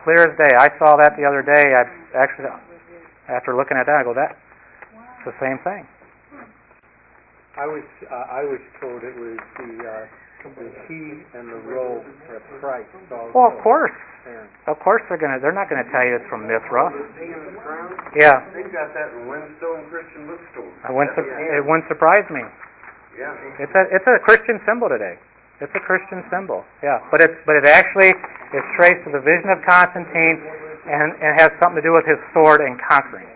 Clear as day. I saw that the other day. I actually, after looking at that, I go, that's the same thing. I was told it was the he and the role of Christ. Well, of course. Yeah. Of course they're not gonna tell you it's from Mithra. Yeah. They got that in Windstone Christian Bookstore. It wouldn't surprise me. Yeah. It's a Christian symbol today. It's a Christian symbol. Yeah. But it actually is traced to the vision of Constantine and has something to do with his sword and conquering.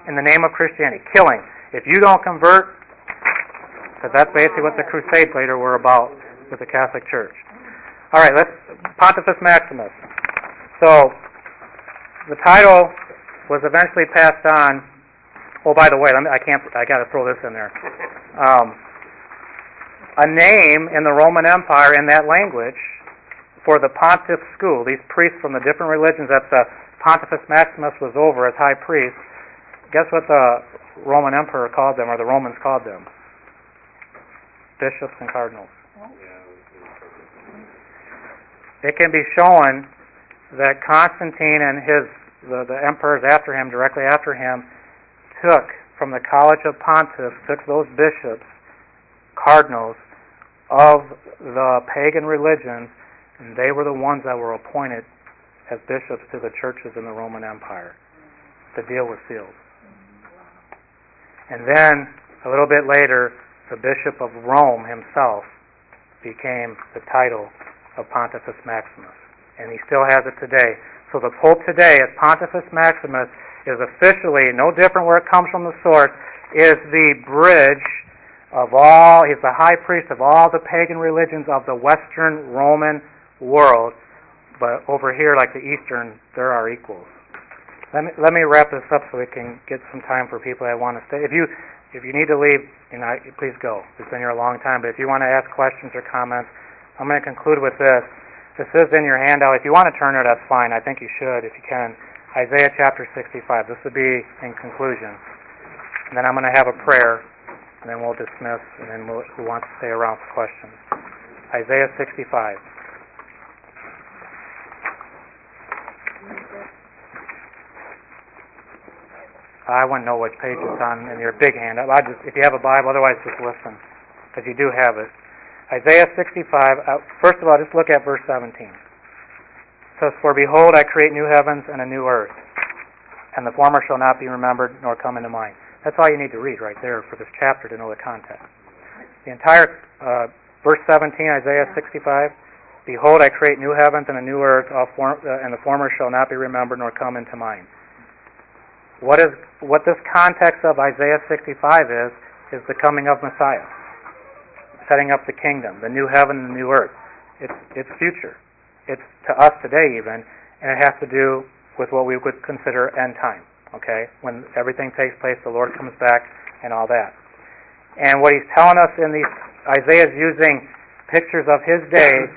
In the name of Christianity. Killing. If you don't convert, because that's basically what the Crusades later were about with the Catholic Church. All right, let's Pontifex Maximus. So the title was eventually passed on. Oh, by the way, I got to throw this in there. A name in the Roman Empire in that language for the Pontiff school, these priests from the different religions that the Pontifex Maximus was over as high priest. Guess what the Roman Emperor called them, or the Romans called them? Bishops and cardinals. It can be shown that Constantine and the emperors after him, directly after him, took from the College of Pontiffs, took those bishops, cardinals of the pagan religions, and they were the ones that were appointed as bishops to the churches in the Roman Empire. The deal was sealed. And then, a little bit later, the Bishop of Rome himself became the title of Pontifex Maximus. And he still has it today. So the Pope today, as Pontifex Maximus, is officially, no different where it comes from the source, is the bridge of all, he's the high priest of all the pagan religions of the Western Roman world. But over here, like the Eastern, there are equals. Let me wrap this up so we can get some time for people that want to stay. If you need to leave, please go. It's been here a long time. But if you want to ask questions or comments, I'm going to conclude with this. This is in your handout. If you want to turn it, that's fine. I think you should, if you can. Isaiah chapter 65. This would be in conclusion. And then I'm going to have a prayer, and then we'll dismiss, and then who wants to stay around for questions. Isaiah 65. I wouldn't know which page it's on in your big hand. If you have a Bible, otherwise just listen, because you do have it. Isaiah 65, first of all, just look at verse 17. It says, "For behold, I create new heavens and a new earth, and the former shall not be remembered nor come into mind." That's all you need to read right there for this chapter to know the context. The entire verse 17, Isaiah 65, "Behold, I create new heavens and a new earth, and the former shall not be remembered nor come into mind." What this context of Isaiah 65 is the coming of Messiah, setting up the kingdom, the new heaven and the new earth. It's future. It's to us today even, and it has to do with what we would consider end time, okay? When everything takes place, the Lord comes back and all that. And what he's telling us in these, Isaiah is using pictures of his day,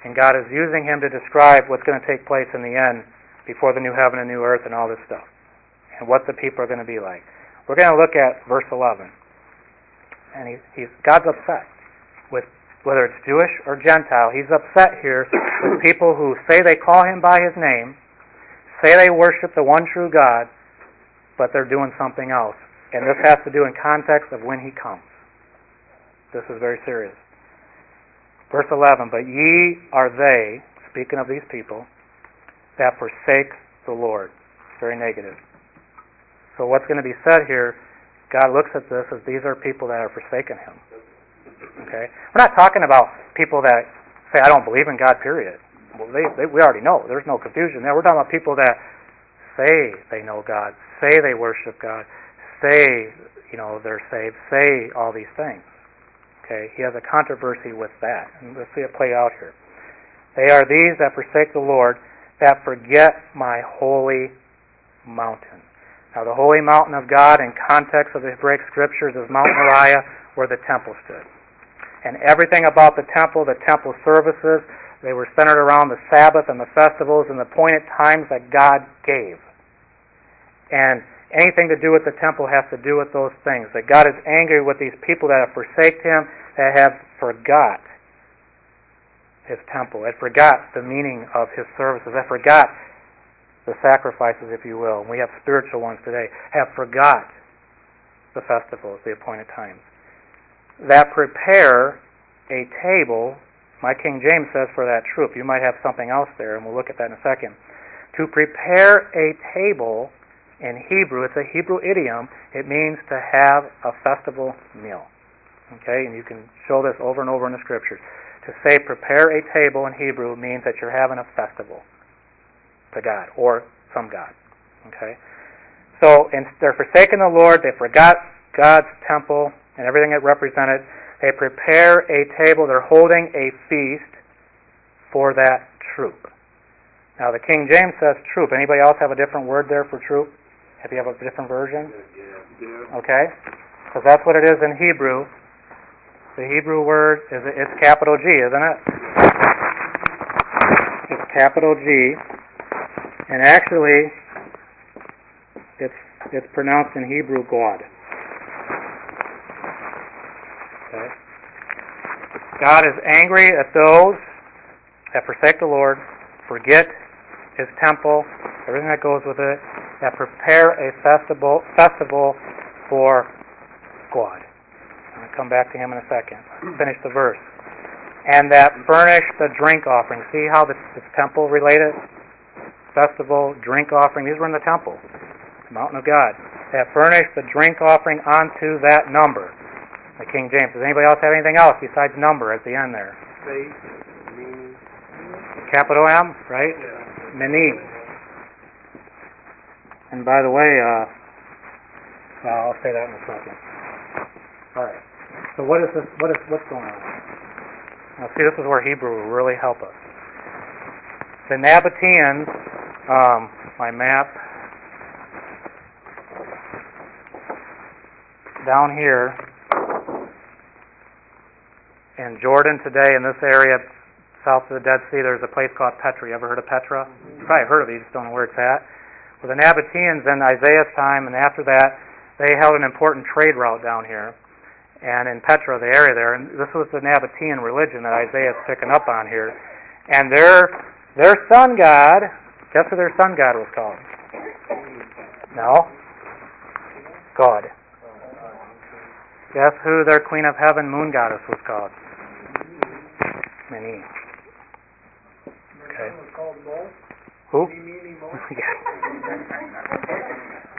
and God is using him to describe what's going to take place in the end before the new heaven and new earth and all this stuff, and what the people are going to be like. We're going to look at verse 11. And God's upset with whether it's Jewish or Gentile. He's upset here with people who say they call him by his name, say they worship the one true God, but they're doing something else. And this has to do in context of when he comes. This is very serious. Verse 11, "But ye are they," speaking of these people, "that forsake the Lord." Very negative. So what's going to be said here, God looks at this as these are people that are forsaken him. Okay? We're not talking about people that say, "I don't believe in God," period. Well, we already know. There's no confusion there. We're talking about people that say they know God, say they worship God, say, they're saved, say all these things. Okay? He has a controversy with that. And let's see it play out here. "They are these that forsake the Lord, that forget my holy mountain." Now, the holy mountain of God, in context of the Hebraic Scriptures, is Mount Moriah, where the temple stood. And everything about the temple services, they were centered around the Sabbath and the festivals and the appointed times that God gave. And anything to do with the temple has to do with those things. That God is angry with these people that have forsaken him, that have forgot his temple, that forgot the meaning of his services, that forgot the sacrifices, if you will, and we have spiritual ones today, have forgot the festivals, the appointed times, that prepare a table. My King James says for that troop. You might have something else there, and we'll look at that in a second. To prepare a table in Hebrew, it's a Hebrew idiom. It means to have a festival meal. Okay, and you can show this over and over in the Scriptures. To say prepare a table in Hebrew means that you're having a festival to God, or some God. Okay? So, they're forsaking the Lord, they forgot God's temple and everything it represented. They prepare a table, they're holding a feast for that troop. Now, the King James says troop. Anybody else have a different word there for troop? Have you have a different version? Okay? Because that's what it is in Hebrew. The Hebrew word is capital G, isn't it? It's capital G, and actually, it's pronounced in Hebrew God. Okay. God is angry at those that forsake the Lord, forget His temple, everything that goes with it, that prepare a festival for God. I'll come back to him in a second. Finish the verse. And that furnish the drink offering. See how this temple related? Festival, drink offering. These were in the temple, the mountain of God. That furnish the drink offering onto that number. The King James. Does anybody else have anything else besides number at the end there? Faith, meaning. Capital M, right? Yeah. Mini. And by the way, I'll say that in a second. All right. So what is this? What's going on? Now, see, this is where Hebrew will really help us. The Nabateans, my map down here in Jordan today, in this area south of the Dead Sea, there's a place called Petra. You ever heard of Petra? You probably heard of it, you just don't know where it's at. Well, the Nabateans in Isaiah's time, and after that, they held an important trade route down here. And in Petra, the area there, and this was the Nabatean religion that Isaiah's picking up on here. And their sun god, guess what their sun god was called? No? God. Guess who their queen of heaven, moon goddess, was called? Mini. Okay. Who?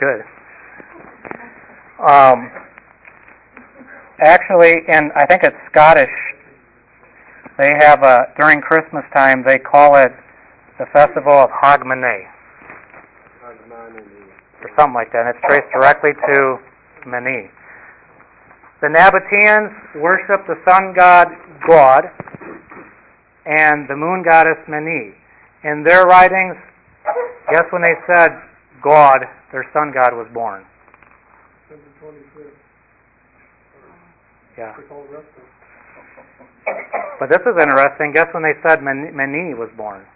Good. Actually, and I think it's Scottish, they have during Christmas time, they call it the Festival of Hogmanay. Or something like that. And it's traced directly to Mani. The Nabateans worship the sun god God and the moon goddess Mani. In their writings, guess when they said God, their sun god was born? Yeah. But this is interesting. Guess when they said Mani was born?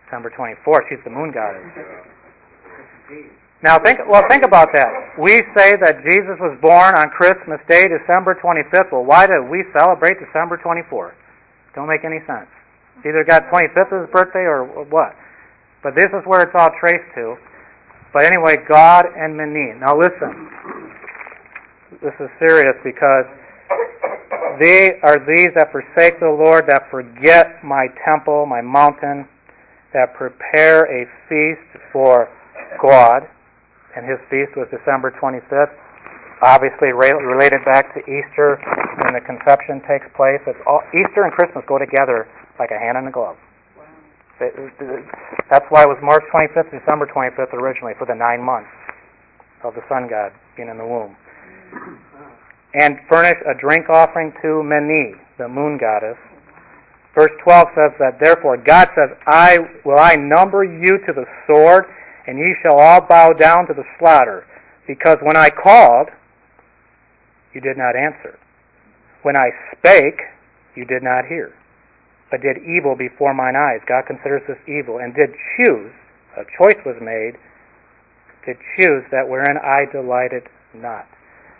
December 24th. She's the moon goddess. Now think about that. We say that Jesus was born on Christmas Day, December 25th. Well, why do we celebrate December 24th? Don't make any sense. It's either got 25th as his birthday or what. But this is where it's all traced to. But anyway, God and Mani. Now listen. This is serious because they are these that forsake the Lord, that forget my temple, my mountain, that prepare a feast for God. And his feast was December 25th. Obviously related back to Easter when the conception takes place. Easter and Christmas go together like a hand in a glove. That's why it was March 25th, December 25th originally, for the 9 months of the sun god being in the womb. And furnish a drink offering to Mani, the moon goddess. Verse 12 says that, therefore, God says, I number you to the sword, and ye shall all bow down to the slaughter. Because when I called, you did not answer. When I spake, you did not hear. But did evil before mine eyes. God considers this evil, and did choose, a choice was made, to choose that wherein I delighted not.